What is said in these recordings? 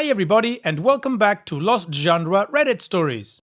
Hi everybody and welcome back to Lost Genre Reddit Stories.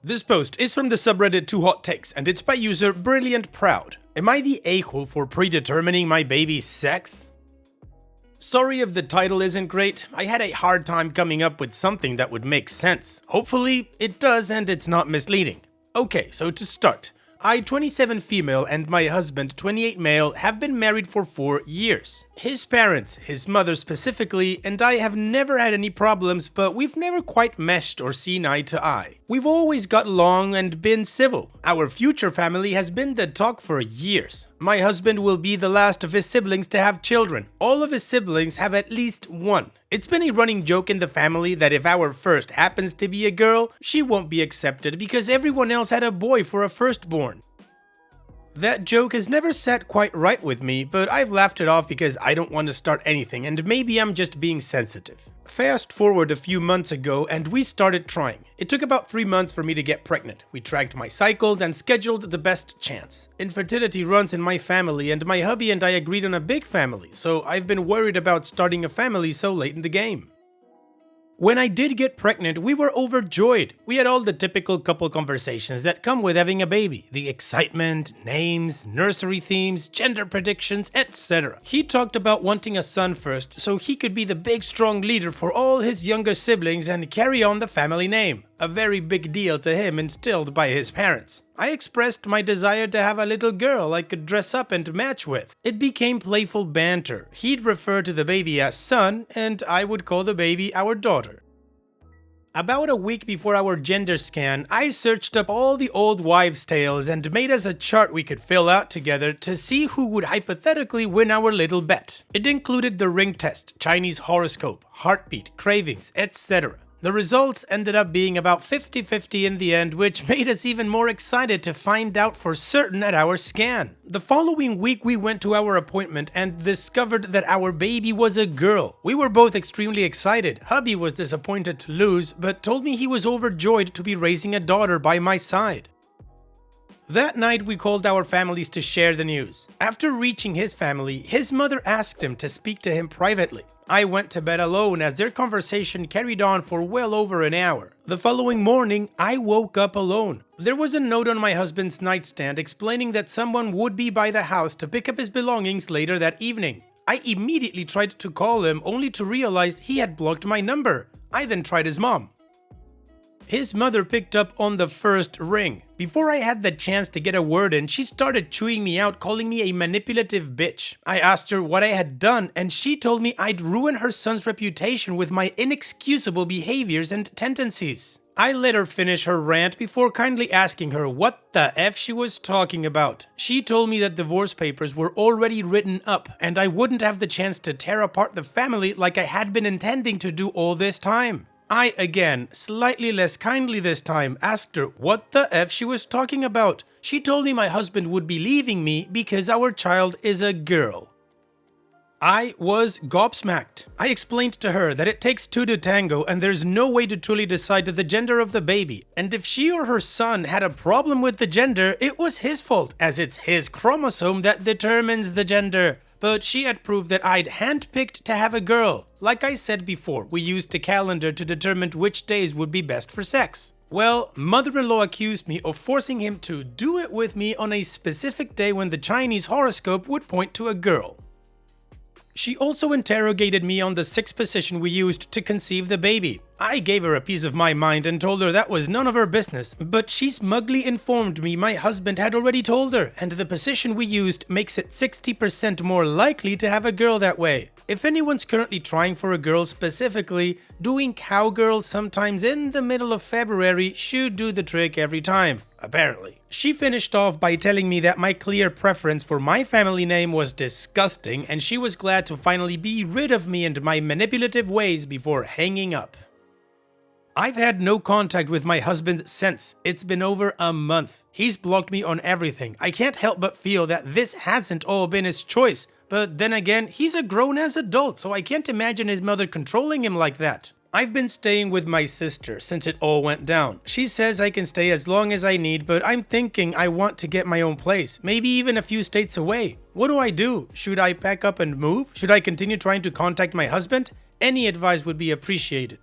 This post is from the subreddit 2HotTakes and it's by user Brilliant Proud. Am I the a-hole for predetermining my baby's sex? Sorry if the title isn't great, I had a hard time coming up with something that would make sense. Hopefully it does and it's not misleading. Okay, so to start. I, 27 female, and my husband, 28 male, have been married for 4 years. His parents, his mother specifically, and I have never had any problems, but we've never quite meshed or seen eye to eye. We've always got along and been civil. Our future family has been the talk for years. My husband will be the last of his siblings to have children. All of his siblings have at least one. It's been a running joke in the family that if our first happens to be a girl, she won't be accepted because everyone else had a boy for a firstborn. That joke has never sat quite right with me, but I've laughed it off because I don't want to start anything and maybe I'm just being sensitive. Fast forward a few months ago and we started trying. It took about 3 months for me to get pregnant. We tracked my cycle and scheduled the best chance. Infertility runs in my family and my hubby and I agreed on a big family, so I've been worried about starting a family so late in the game. When I did get pregnant, we were overjoyed. We had all the typical couple conversations that come with having a baby. The excitement, names, nursery themes, gender predictions, etc. He talked about wanting a son first, so he could be the big strong leader for all his younger siblings and carry on the family name. A very big deal to him instilled by his parents. I expressed my desire to have a little girl I could dress up and match with. It became playful banter. He'd refer to the baby as son, and I would call the baby our daughter. About a week before our gender scan, I searched up all the old wives' tales and made us a chart we could fill out together to see who would hypothetically win our little bet. It included the ring test, Chinese horoscope, heartbeat, cravings, etc. The results ended up being about 50-50 in the end, which made us even more excited to find out for certain at our scan. The following week we went to our appointment and discovered that our baby was a girl. We were both extremely excited. Hubby was disappointed to lose, but told me he was overjoyed to be raising a daughter by my side. That night we called our families to share the news. After reaching his family, his mother asked him to speak to him privately. I went to bed alone as their conversation carried on for well over an hour. The following morning, I woke up alone. There was a note on my husband's nightstand explaining that someone would be by the house to pick up his belongings later that evening. I immediately tried to call him only to realize he had blocked my number. I then tried his mom. His mother picked up on the first ring. Before I had the chance to get a word in, she started chewing me out, calling me a manipulative bitch. I asked her what I had done, and she told me I'd ruin her son's reputation with my inexcusable behaviors and tendencies. I let her finish her rant before kindly asking her what the F she was talking about. She told me that divorce papers were already written up, and I wouldn't have the chance to tear apart the family like I had been intending to do all this time. I again, slightly less kindly this time, asked her what the F she was talking about. She told me my husband would be leaving me because our child is a girl. I was gobsmacked. I explained to her that it takes two to tango and there's no way to truly decide the gender of the baby. And if she or her son had a problem with the gender, it was his fault, as it's his chromosome that determines the gender. But she had proved that I'd handpicked to have a girl. Like I said before, we used a calendar to determine which days would be best for sex. Well, mother-in-law accused me of forcing him to do it with me on a specific day when the Chinese horoscope would point to a girl. She also interrogated me on the sex position we used to conceive the baby. I gave her a piece of my mind and told her that was none of her business, but she smugly informed me my husband had already told her, and the position we used makes it 60% more likely to have a girl that way. If anyone's currently trying for a girl specifically, doing cowgirl sometimes in the middle of February should do the trick every time, apparently. She finished off by telling me that my clear preference for my family name was disgusting and she was glad to finally be rid of me and my manipulative ways before hanging up. I've had no contact with my husband since. It's been over a month. He's blocked me on everything. I can't help but feel that this hasn't all been his choice. But then again, he's a grown-ass adult, so I can't imagine his mother controlling him like that. I've been staying with my sister since it all went down. She says I can stay as long as I need, but I'm thinking I want to get my own place, maybe even a few states away. What do I do? Should I pack up and move? Should I continue trying to contact my husband? Any advice would be appreciated.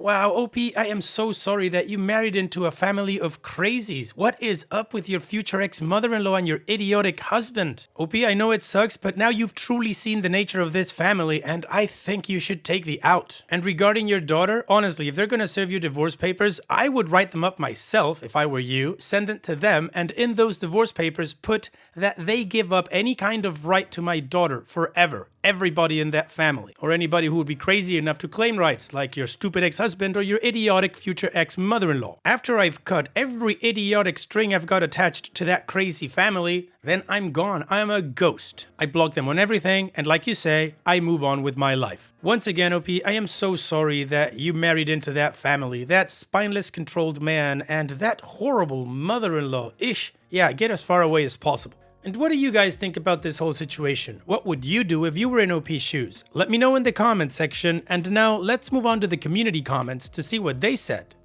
Wow, OP, I am so sorry that you married into a family of crazies. What is up with your future ex-mother-in-law and your idiotic husband? OP, I know it sucks, but now you've truly seen the nature of this family, and I think you should take the out. And regarding your daughter, honestly, if they're gonna serve you divorce papers, I would write them up myself if I were you, send it to them, and in those divorce papers put that they give up any kind of right to my daughter forever. Everybody in that family, or anybody who would be crazy enough to claim rights, like your stupid ex-husband or your idiotic future ex-mother-in-law. After I've cut every idiotic string I've got attached to that crazy family, then I'm gone. I'm a ghost. I block them on everything, and like you say, I move on with my life. Once again, OP, I am so sorry that you married into that family, that spineless controlled man, and that horrible mother-in-law. Ish. Yeah, get as far away as possible. And what do you guys think about this whole situation? What would you do if you were in OP's shoes? Let me know in the comment section, and now let's move on to the community comments to see what they said.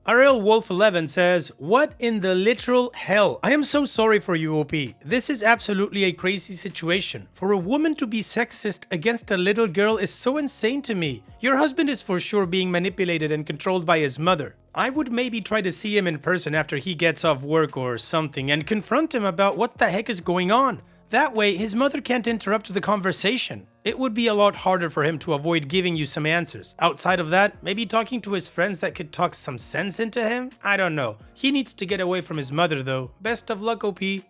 RL Wolf 11 says, "What in the literal hell? I am so sorry for you, OP. This is absolutely a crazy situation. For a woman to be sexist against a little girl is so insane to me. Your husband is for sure being manipulated and controlled by his mother. I would maybe try to see him in person after he gets off work or something and confront him about what the heck is going on. That way, his mother can't interrupt the conversation. It would be a lot harder for him to avoid giving you some answers. Outside of that, maybe talking to his friends that could talk some sense into him? I don't know. He needs to get away from his mother though. Best of luck, OP."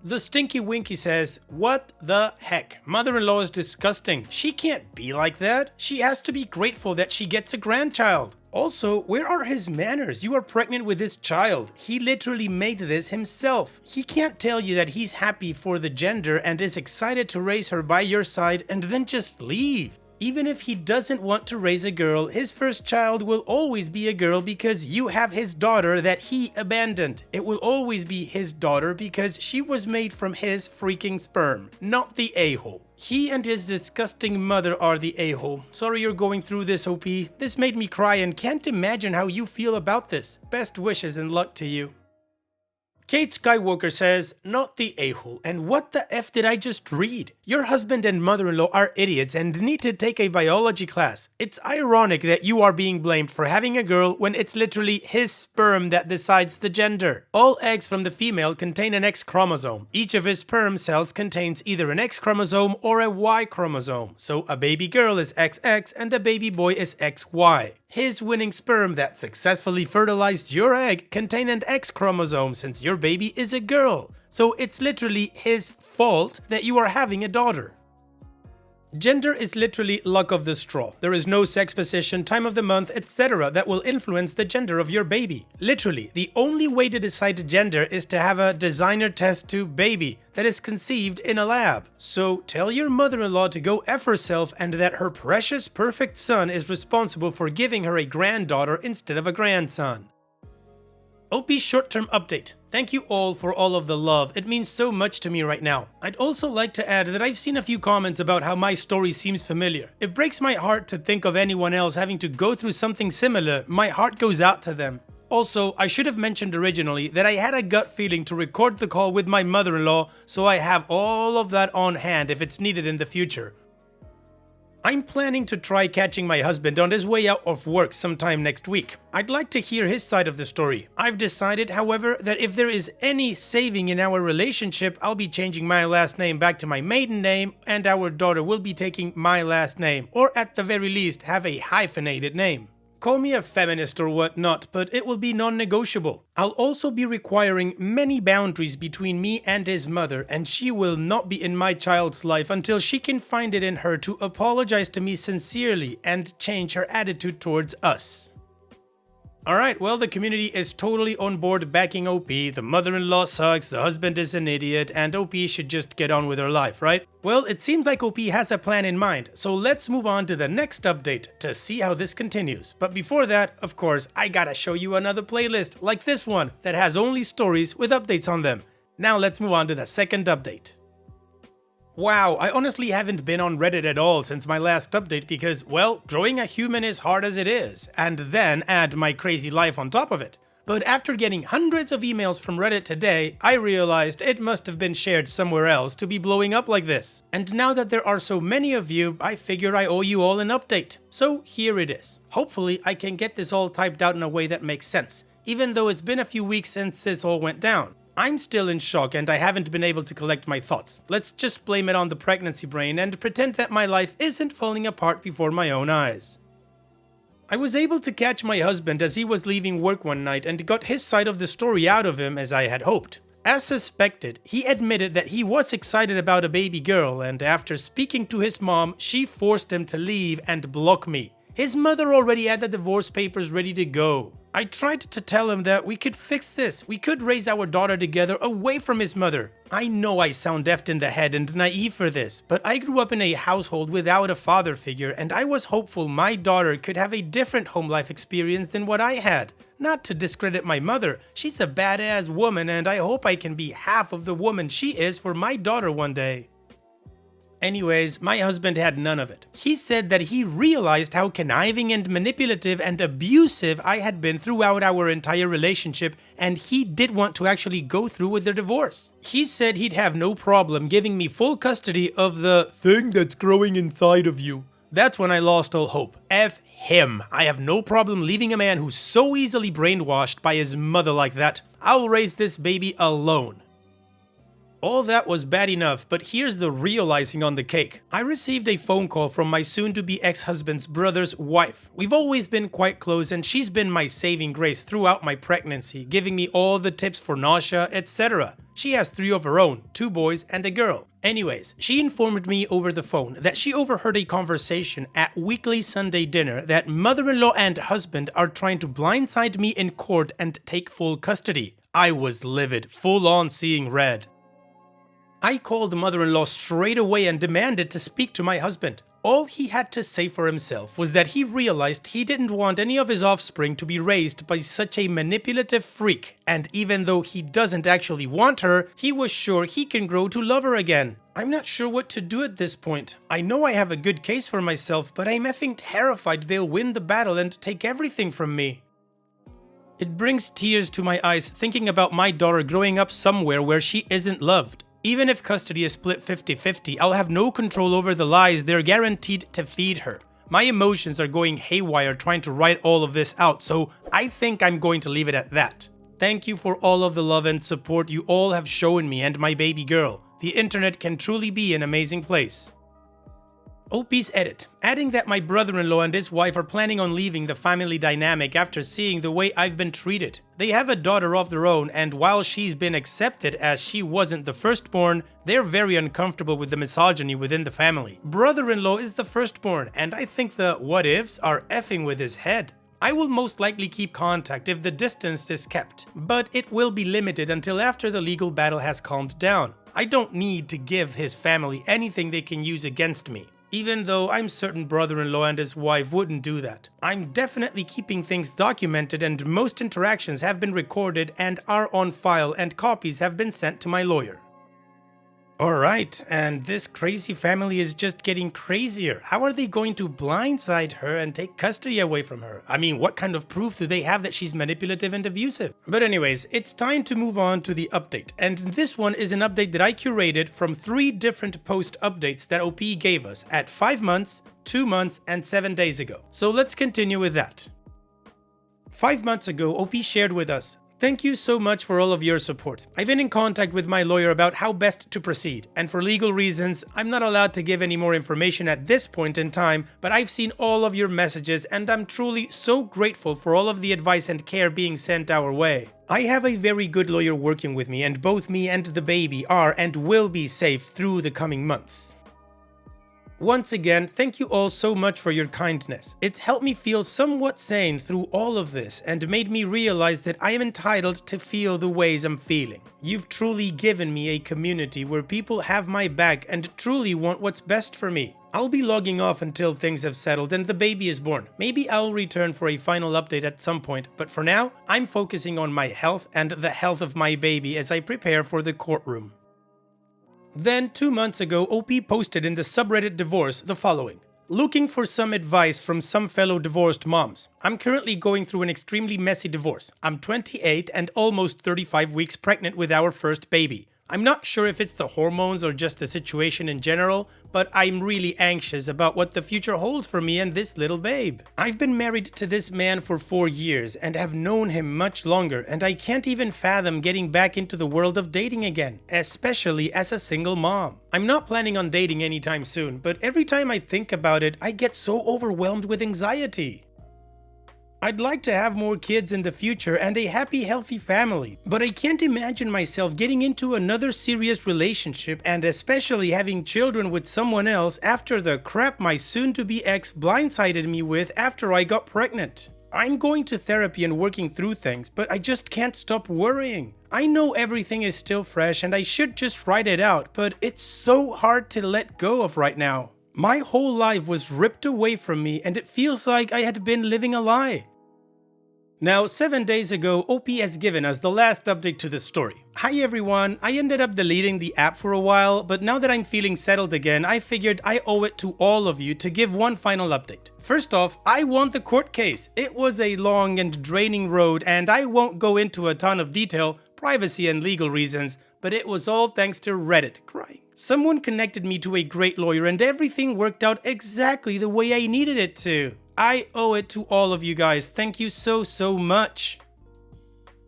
The Stinky Winky says, "What the heck? Mother-in-law is disgusting. She can't be like that. She has to be grateful that she gets a grandchild. Also, where are his manners? You are pregnant with this child. He literally made this himself. He can't tell you that he's happy for the gender and is excited to raise her by your side and then just leave. Even if he doesn't want to raise a girl, his first child will always be a girl because you have his daughter that he abandoned. It will always be his daughter because she was made from his freaking sperm, not the a-hole. He and his disgusting mother are the a-hole. Sorry you're going through this, OP. This made me cry and can't imagine how you feel about this. Best wishes and luck to you." Kate Skywalker says, "Not the a-hole, and what the F did I just read? Your husband and mother-in-law are idiots and need to take a biology class. It's ironic that you are being blamed for having a girl when it's literally his sperm that decides the gender. All eggs from the female contain an X chromosome. Each of his sperm cells contains either an X chromosome or a Y chromosome. So a baby girl is XX and a baby boy is XY. His winning sperm that successfully fertilized your egg contain an X chromosome since your baby is a girl. So it's literally his fault that you are having a daughter. Gender is literally luck of the straw. There is no sex position, time of the month, etc. that will influence the gender of your baby. Literally, the only way to decide gender is to have a designer test tube baby that is conceived in a lab. So tell your mother-in-law to go F herself and that her precious perfect son is responsible for giving her a granddaughter instead of a grandson. OP's short-term update. Thank you all for all of the love. It means so much to me right now. I'd also like to add that I've seen a few comments about how my story seems familiar. It breaks my heart to think of anyone else having to go through something similar. My heart goes out to them. Also, I should have mentioned originally that I had a gut feeling to record the call with my mother-in-law, so I have all of that on hand if it's needed in the future. I'm planning to try catching my husband on his way out of work sometime next week. I'd like to hear his side of the story. I've decided, however, that if there is any saving in our relationship, I'll be changing my last name back to my maiden name, and our daughter will be taking my last name, or at the very least have a hyphenated name. Call me a feminist or whatnot, but it will be non-negotiable. I'll also be requiring many boundaries between me and his mother, and she will not be in my child's life until she can find it in her to apologize to me sincerely and change her attitude towards us. Alright, well, the community is totally on board backing OP, the mother-in-law sucks, the husband is an idiot, and OP should just get on with her life, right? Well, it seems like OP has a plan in mind, so let's move on to the next update to see how this continues. But before that, of course, I gotta show you another playlist, like this one, that has only stories with updates on them. Now let's move on to the second update. Wow, I honestly haven't been on Reddit at all since my last update because, well, growing a human is hard as it is, and then add my crazy life on top of it. But after getting hundreds of emails from Reddit today, I realized it must have been shared somewhere else to be blowing up like this. And now that there are so many of you, I figure I owe you all an update. So here it is. Hopefully I can get this all typed out in a way that makes sense, even though it's been a few weeks since this all went down. I'm still in shock and I haven't been able to collect my thoughts. Let's just blame it on the pregnancy brain and pretend that my life isn't falling apart before my own eyes. I was able to catch my husband as he was leaving work one night and got his side of the story out of him as I had hoped. As suspected, he admitted that he was excited about a baby girl, and after speaking to his mom, she forced him to leave and block me. His mother already had the divorce papers ready to go. I tried to tell him that we could fix this. We could raise our daughter together away from his mother. I know I sound effed in the head and naive for this, but I grew up in a household without a father figure, and I was hopeful my daughter could have a different home life experience than what I had. Not to discredit my mother, she's a badass woman, and I hope I can be half of the woman she is for my daughter one day. Anyways, my husband had none of it. He said that he realized how conniving and manipulative and abusive I had been throughout our entire relationship, and he did want to actually go through with the divorce. He said he'd have no problem giving me full custody of the thing that's growing inside of you. That's when I lost all hope. F him. I have no problem leaving a man who's so easily brainwashed by his mother like that. I'll raise this baby alone. All that was bad enough, but here's the real icing on the cake. I received a phone call from my soon-to-be ex-husband's brother's wife. We've always been quite close, and she's been my saving grace throughout my pregnancy, giving me all the tips for nausea, etc. She has 3 of her own, 2 boys and a girl. Anyways, she informed me over the phone that she overheard a conversation at weekly Sunday dinner that mother-in-law and husband are trying to blindside me in court and take full custody. I was livid, full-on seeing red. I called mother-in-law straight away and demanded to speak to my husband. All he had to say for himself was that he realized he didn't want any of his offspring to be raised by such a manipulative freak, and even though he doesn't actually want her, he was sure he can grow to love her again. I'm not sure what to do at this point. I know I have a good case for myself, but I'm effing terrified they'll win the battle and take everything from me. It brings tears to my eyes thinking about my daughter growing up somewhere where she isn't loved. Even if custody is split 50-50, I'll have no control over the lies they're guaranteed to feed her. My emotions are going haywire trying to write all of this out, so I think I'm going to leave it at that. Thank you for all of the love and support you all have shown me and my baby girl. The internet can truly be an amazing place. OP's edit, adding that my brother-in-law and his wife are planning on leaving the family dynamic after seeing the way I've been treated. They have a daughter of their own, and while she's been accepted as she wasn't the firstborn, they're very uncomfortable with the misogyny within the family. Brother-in-law is the firstborn, and I think the what-ifs are effing with his head. I will most likely keep contact if the distance is kept, but it will be limited until after the legal battle has calmed down. I don't need to give his family anything they can use against me. Even though I'm certain brother-in-law and his wife wouldn't do that. I'm definitely keeping things documented, and most interactions have been recorded and are on file, and copies have been sent to my lawyer. Alright, and this crazy family is just getting crazier. How are they going to blindside her and take custody away from her? I mean, what kind of proof do they have that she's manipulative and abusive? But anyways, it's time to move on to the update. And this one is an update that I curated from 3 different post updates that OP gave us at 5 months, 2 months, and 7 days ago. So let's continue with that. 5 months ago, OP shared with us, "Thank you so much for all of your support. I've been in contact with my lawyer about how best to proceed, and for legal reasons, I'm not allowed to give any more information at this point in time, but I've seen all of your messages and I'm truly so grateful for all of the advice and care being sent our way. I have a very good lawyer working with me, and both me and the baby are and will be safe through the coming months. Once again, thank you all so much for your kindness. It's helped me feel somewhat sane through all of this and made me realize that I am entitled to feel the ways I'm feeling. You've truly given me a community where people have my back and truly want what's best for me. I'll be logging off until things have settled and the baby is born. Maybe I'll return for a final update at some point, but for now, I'm focusing on my health and the health of my baby as I prepare for the courtroom." Then, 2 months ago, OP posted in the subreddit divorce the following. Looking for some advice from some fellow divorced moms. I'm currently going through an extremely messy divorce. I'm 28 and almost 35 weeks pregnant with our first baby. I'm not sure if it's the hormones or just the situation in general, but I'm really anxious about what the future holds for me and this little babe. I've been married to this man for 4 years and have known him much longer, and I can't even fathom getting back into the world of dating again, especially as a single mom. I'm not planning on dating anytime soon, but every time I think about it, I get so overwhelmed with anxiety. I'd like to have more kids in the future and a happy, healthy family, but I can't imagine myself getting into another serious relationship and especially having children with someone else after the crap my soon-to-be ex blindsided me with after I got pregnant. I'm going to therapy and working through things, but I just can't stop worrying. I know everything is still fresh and I should just write it out, but it's so hard to let go of right now. My whole life was ripped away from me and it feels like I had been living a lie. Now, 7 days ago, OP has given us the last update to the story. Hi everyone, I ended up deleting the app for a while, but now that I'm feeling settled again, I figured I owe it to all of you to give one final update. First off, I won the court case. It was a long and draining road, and I won't go into a ton of detail, privacy and legal reasons, but it was all thanks to Reddit. Crying. Someone connected me to a great lawyer and everything worked out exactly the way I needed it to. I owe it to all of you guys. Thank you so much.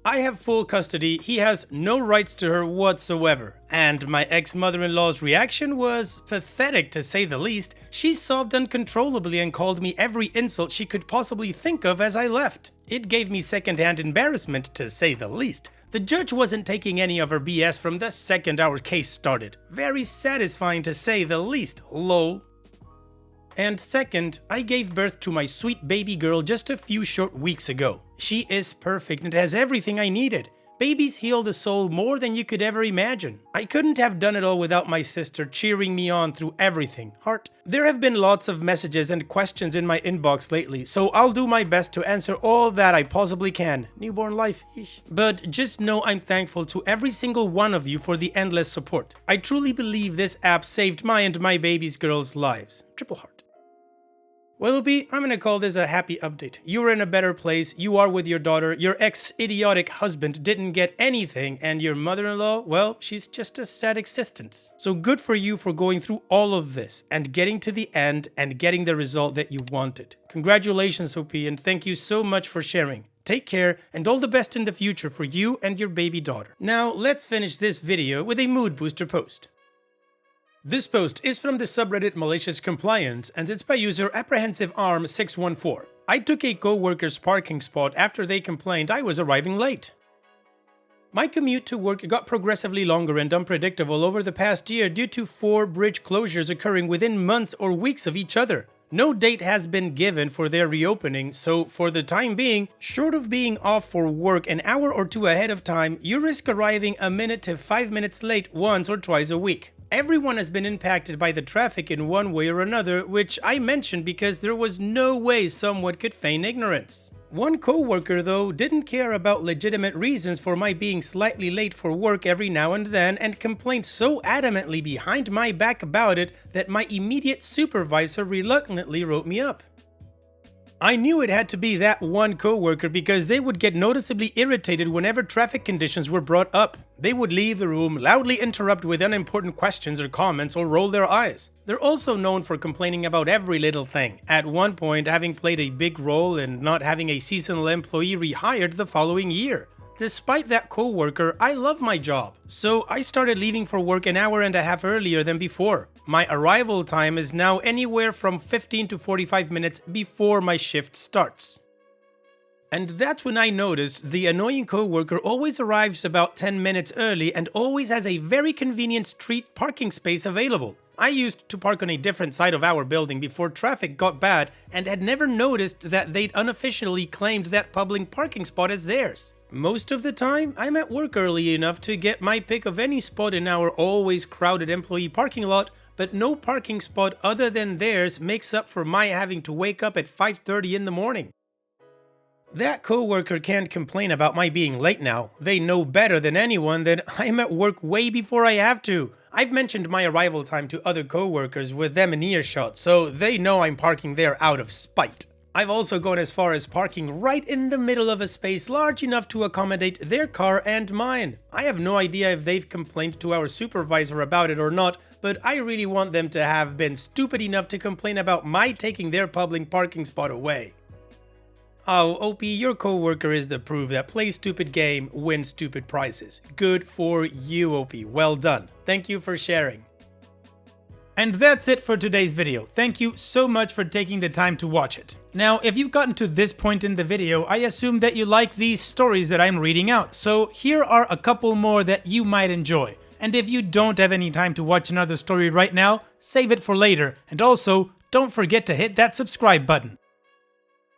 I have full custody. He has no rights to her whatsoever. And my ex-mother-in-law's reaction was pathetic to say the least. She sobbed uncontrollably and called me every insult she could possibly think of as I left. It gave me second-hand embarrassment to say the least. The judge wasn't taking any of her BS from the second our case started. Very satisfying to say the least, lol. And second, I gave birth to my sweet baby girl just a few short weeks ago. She is perfect and has everything I needed. Babies heal the soul more than you could ever imagine. I couldn't have done it all without my sister cheering me on through everything. Heart. There have been lots of messages and questions in my inbox lately, so I'll do my best to answer all that I possibly can. Newborn life. But just know I'm thankful to every single one of you for the endless support. I truly believe this app saved my and my baby's girls' lives. Triple heart. Well, OP, I'm gonna call this a happy update. You're in a better place, you are with your daughter, your ex-idiotic husband didn't get anything, and your mother-in-law, well, she's just a sad existence. So good for you for going through all of this, and getting to the end, and getting the result that you wanted. Congratulations, OP, and thank you so much for sharing. Take care, and all the best in the future for you and your baby daughter. Now, let's finish this video with a mood booster post. This post is from the subreddit Malicious Compliance, and it's by user ApprehensiveArm614. I took a co-worker's parking spot after they complained I was arriving late. My commute to work got progressively longer and unpredictable over the past year due to 4 bridge closures occurring within months or weeks of each other. No date has been given for their reopening, so for the time being, short of being off for work an hour or two ahead of time, you risk arriving a minute to 5 minutes late once or twice a week. Everyone has been impacted by the traffic in one way or another, which I mentioned because there was no way someone could feign ignorance. One co-worker, though, didn't care about legitimate reasons for my being slightly late for work every now and then and complained so adamantly behind my back about it that my immediate supervisor reluctantly wrote me up. I knew it had to be that one coworker because they would get noticeably irritated whenever traffic conditions were brought up. They would leave the room, loudly interrupt with unimportant questions or comments, or roll their eyes. They're also known for complaining about every little thing, at one point having played a big role in not having a seasonal employee rehired the following year. Despite that coworker, I love my job, so I started leaving for work an hour and a half earlier than before. My arrival time is now anywhere from 15 to 45 minutes before my shift starts. And that's when I noticed the annoying coworker always arrives about 10 minutes early and always has a very convenient street parking space available. I used to park on a different side of our building before traffic got bad and had never noticed that they'd unofficially claimed that public parking spot as theirs. Most of the time, I'm at work early enough to get my pick of any spot in our always crowded employee parking lot, but no parking spot other than theirs makes up for my having to wake up at 5:30 in the morning. That coworker can't complain about my being late now. They know better than anyone that I'm at work way before I have to. I've mentioned my arrival time to other co-workers with them in earshot, so they know I'm parking there out of spite. I've also gone as far as parking right in the middle of a space large enough to accommodate their car and mine. I have no idea if they've complained to our supervisor about it or not, but I really want them to have been stupid enough to complain about my taking their public parking spot away. Oh, OP, your coworker is the proof that play stupid game, win stupid prizes. Good for you, OP. Well done. Thank you for sharing. And that's it for today's video. Thank you so much for taking the time to watch it. Now, if you've gotten to this point in the video, I assume that you like these stories that I'm reading out, so here are a couple more that you might enjoy. And if you don't have any time to watch another story right now, save it for later, and also, don't forget to hit that subscribe button.